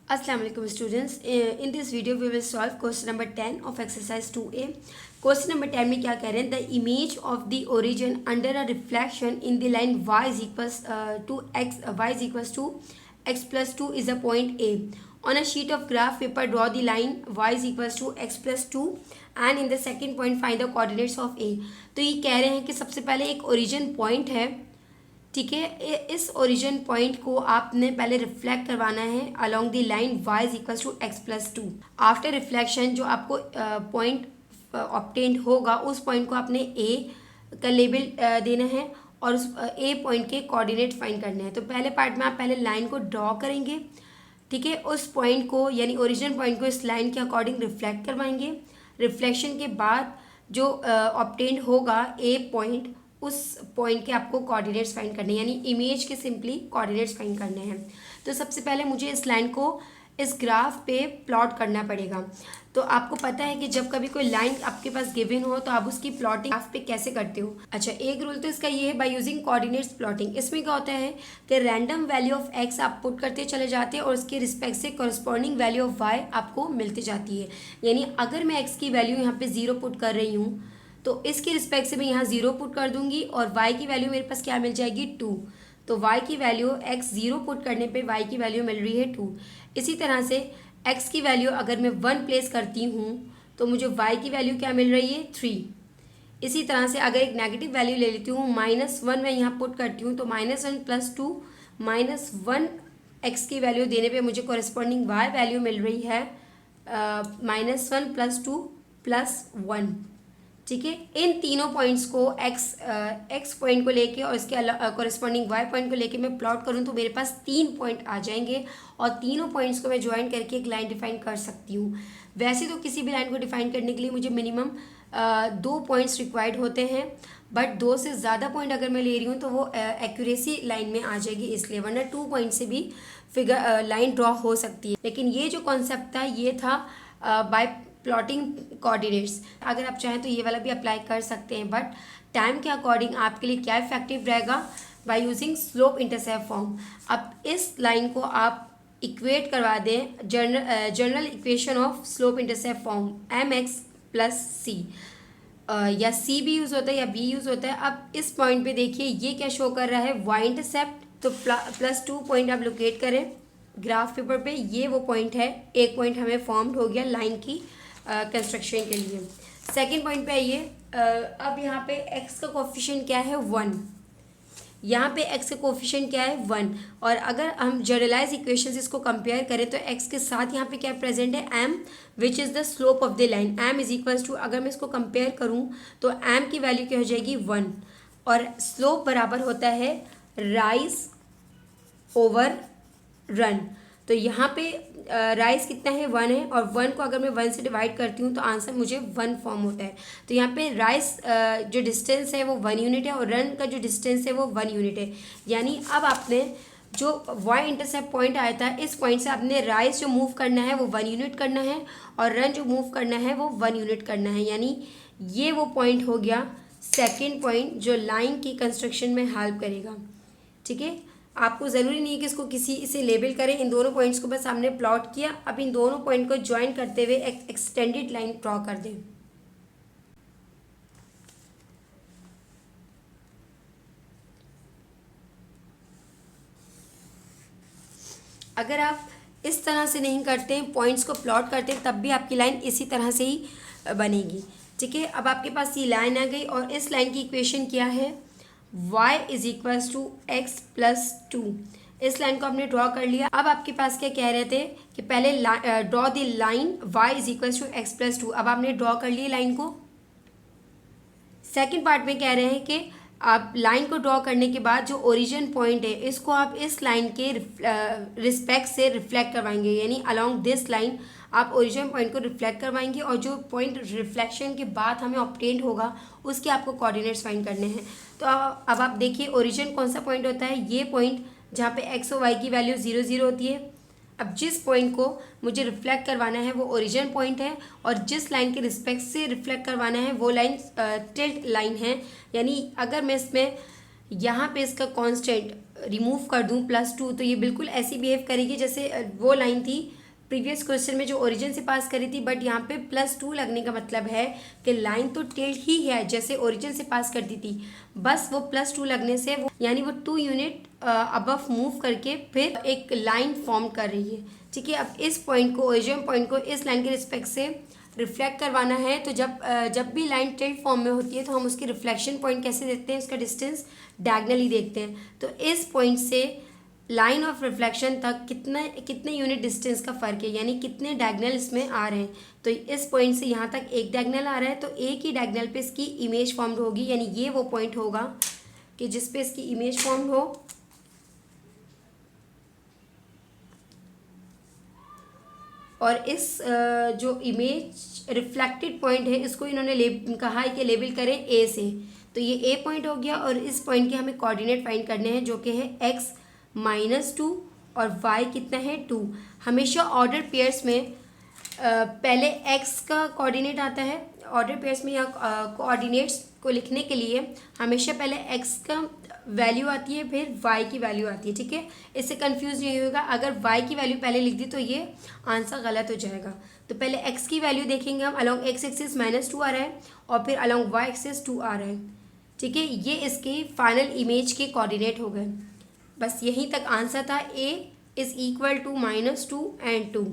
Assalamu alaikum students. In this video we will solve question number 10 of exercise 2a. Question number 10 में क्या कह रहे हैं? The image of the origin under a reflection in the line y is equals to x plus 2 is a point A. On a sheet of graph paper, draw the line y is equals to x plus 2 and in the second point find the coordinates of A. तो ये कह रहे हैं कि सबसे पहले एक origin point है, ठीक है। इस ओरिजिन पॉइंट को आपने पहले रिफ्लेक्ट करवाना है along the line y is equals to x plus 2। After reflection जो आपको पॉइंट ऑब्टेन्ड होगा उस पॉइंट को आपने a का लेबल देना है और उस a पॉइंट के कोऑर्डिनेट फाइंड करने हैं। तो पहले पार्ट में आप पहले लाइन को ड्रॉ करेंगे, ठीक है। उस पॉइंट को यानी ओरिजिन पॉइंट को इस लाइन के अकॉर्डिंग रिफ्लेक्ट करवाएंगे। रिफ्लेक्शन के बाद जो ऑब्टेन्ड होगा a पॉइंट, उस पॉइंट के आपको कोऑर्डिनेट्स फाइंड करने हैं, यानी इमेज के सिंपली कोऑर्डिनेट्स फाइंड करने हैं। तो सबसे पहले मुझे इस लाइन को इस ग्राफ पे प्लॉट करना पड़ेगा। तो आपको पता है कि जब कभी कोई लाइन आपके पास गिवन हो तो आप उसकी प्लॉटिंग ग्राफ पे कैसे करते हो। अच्छा, एक रूल तो इसका ये है, बाय यूजिंग कोऑर्डिनेट्स प्लॉटिंग। इसमें क्या होता है कि रैंडम वैल्यू ऑफ एक्स आप पुट करते चले जाते हैं और उसके रिस्पेक्ट से कॉरस्पॉन्डिंग वैल्यू ऑफ वाई आपको मिलती जाती है। यानी अगर मैं एक्स की वैल्यू यहाँ पे 0 पुट कर रही हूँ तो इसकी रिस्पेक्ट से मैं यहाँ 0 पुट कर दूंगी और y की वैल्यू मेरे पास क्या मिल जाएगी 2। तो y की वैल्यू x 0 पुट करने पे y की वैल्यू मिल रही है 2। इसी तरह से x की वैल्यू अगर मैं 1 प्लेस करती हूँ तो मुझे y की वैल्यू क्या मिल रही है 3। इसी तरह से अगर एक नेगेटिव वैल्यू ले लेती हूँ -1 मैं यहाँ पुट करती हूँ तो -1 प्लस 2 -1 x की वैल्यू देने पे मुझे कॉरेस्पॉन्डिंग y वैल्यू मिल रही है -1 प्लस 2 प्लस 1, ठीक है। इन तीनों पॉइंट्स को एक्स पॉइंट को लेके और इसके कॉरेस्पॉन्डिंग वाई पॉइंट को लेके मैं प्लॉट करूँ तो मेरे पास 3 पॉइंट आ जाएंगे और तीनों पॉइंट्स को मैं ज्वाइन करके एक लाइन डिफाइन कर सकती हूँ। वैसे तो किसी भी लाइन को डिफाइन करने के लिए मुझे मिनिमम 2 पॉइंट्स रिक्वायर्ड होते हैं, बट 2 से ज़्यादा पॉइंट अगर मैं ले रही हूँ तो वो एक्यूरेसी लाइन में आ जाएगी, इसलिए वरना 2 पॉइंट से भी फिगर लाइन ड्रॉ हो सकती है। लेकिन ये जो कॉन्सेप्ट था ये था बाय प्लॉटिंग कोऑर्डिनेट्स। अगर आप चाहें तो ये वाला भी अप्लाई कर सकते हैं, बट टाइम के अकॉर्डिंग आपके लिए क्या इफेक्टिव रहेगा by using slope intercept form. अब इस लाइन को आप इक्वेट करवा दें general equation of slope intercept form mx plus C, या सी भी यूज़ होता है या बी यूज़ होता है। अब इस पॉइंट पे देखिए ये क्या शो कर रहा है y इंटरसेप्ट, तो +2 पॉइंट आप लोकेट करें ग्राफ पेपर पे, ये वो पॉइंट है। एक पॉइंट हमें फॉर्म्ड हो गया लाइन की कंस्ट्रक्शन के लिए। सेकेंड पॉइंट पे आइए। अब यहाँ पे x का कोफिशिएंट क्या है 1, यहाँ पे x का कोफिशिएंट क्या है 1। और अगर हम जनरलाइज इक्वेशंस इसको कंपेयर करें तो x के साथ यहाँ पे क्या प्रेजेंट है m, which is the slope of the line. m is equals to, अगर मैं इसको कंपेयर करूँ तो m की वैल्यू क्या हो जाएगी 1 और स्लोप बराबर होता है राइज ओवर रन। तो यहाँ पे राइज कितना है 1 है और 1 को अगर मैं 1 से डिवाइड करती हूँ तो आंसर मुझे 1 फॉर्म होता है। तो यहाँ पे राइज जो डिस्टेंस है वो 1 यूनिट है और रन का जो डिस्टेंस है वो 1 यूनिट है। यानी अब आपने जो y इंटरसेप्ट पॉइंट आया था इस पॉइंट से आपने राइज जो मूव करना है वो 1 यूनिट करना है और रन जो मूव करना है वो 1 यूनिट करना है। यानी ये वो पॉइंट हो गया सेकेंड पॉइंट जो लाइन की कंस्ट्रक्शन में हेल्प करेगा, ठीक है। आपको ज़रूरी नहीं है कि इसको किसी से लेबल करें, इन दोनों पॉइंट्स को बस हमने प्लॉट किया। अब इन दोनों पॉइंट को ज्वाइन करते हुए एक एक्सटेंडेड लाइन ड्रॉ कर दें। अगर आप इस तरह से नहीं करते हैं, पॉइंट्स को प्लॉट करते हैं, तब भी आपकी लाइन इसी तरह से ही बनेगी, ठीक है। अब आपके पास ये लाइन आ गई और इस लाइन की इक्वेशन क्या है y is equals to x plus 2। इस लाइन को आपने ड्रॉ कर लिया। अब आपके पास क्या कह रहे थे कि पहले draw the line y is equals to x plus 2। अब आपने ड्रॉ कर ली लाइन को। सेकेंड पार्ट में कह रहे हैं कि आप लाइन को ड्रॉ करने के बाद जो ओरिजिन पॉइंट है इसको आप इस लाइन के रिस्पेक्ट से रिफ्लेक्ट करवाएंगे, यानी अलोंग दिस लाइन आप ओरिजिन पॉइंट को रिफ्लेक्ट करवाएंगे और जो पॉइंट रिफ्लेक्शन के बाद हमें ऑब्टेन्ड होगा उसके आपको कोऑर्डिनेट्स फाइंड करने हैं। तो अब आप देखिए ओरिजिन कौन सा पॉइंट होता है, ये पॉइंट जहाँ पे x और y की वैल्यू 0 0 होती है। अब जिस पॉइंट को मुझे रिफ्लेक्ट करवाना है वो ओरिजिन पॉइंट है और जिस लाइन के रिस्पेक्ट से रिफ्लेक्ट करवाना है वो लाइन टिल्ट लाइन है। यानी अगर मैं इसमें यहाँ पे इसका कांस्टेंट रिमूव कर दूँ +2 तो ये बिल्कुल ऐसी बिहेव करेगी जैसे वो लाइन थी प्रीवियस क्वेश्चन में जो ओरिजिन से पास करी थी, बट यहाँ पे +2 लगने का मतलब है कि लाइन तो टिल्ट ही है जैसे ओरिजिन से पास करती थी, बस वो +2 लगने से वो यानी वो 2 यूनिट अबव मूव करके फिर एक लाइन फॉर्म कर रही है। ठीक है, अब इस पॉइंट को, ओरिजिन पॉइंट को इस लाइन के रिस्पेक्ट से रिफ्लेक्ट करवाना है, तो जब भी लाइन टिल्ट फॉर्म में होती है तो हम उसकी रिफ्लेक्शन पॉइंट कैसे देखते हैं, उसका डिस्टेंस डायगनली देखते हैं। तो इस पॉइंट से लाइन ऑफ रिफ्लेक्शन तक कितने यूनिट डिस्टेंस का फ़र्क है, यानी कितने डायगनल इसमें आ रहे हैं। तो इस पॉइंट से यहाँ तक एक डायगनल आ रहा है, तो एक ही डायगनल पे इसकी इमेज फॉर्म होगी, यानी ये वो पॉइंट होगा कि जिस पे इसकी इमेज फॉर्म हो। और इस जो इमेज रिफ्लेक्टेड पॉइंट है इसको इन्होंने कहा है कि लेबल करें ए से। तो ये ए पॉइंट हो गया और इस पॉइंट के हमें कोऑर्डिनेट फाइंड करने हैं जो कि है x-2 और y कितना है 2। हमेशा ऑर्डर पेयर्स में पहले x का कोऑर्डिनेट आता है। ऑर्डर पेयर्स में यहाँ कोऑर्डिनेट्स को लिखने के लिए हमेशा पहले x का वैल्यू आती है, फिर y की वैल्यू आती है। ठीक है, इससे कंफ्यूज नहीं होगा। अगर y की वैल्यू पहले लिख दी तो ये आंसर गलत हो जाएगा। तो पहले x की वैल्यू देखेंगे हम, अलॉन्ग x एक्सिस -2 आ रहा है और फिर अलॉन्ग y एक्सिस 2 आ रहा है। ठीक है, ये इसके फाइनल इमेज के कोऑर्डिनेट हो गए। बस यहीं तक आंसर था। a is equal to -2 and 2।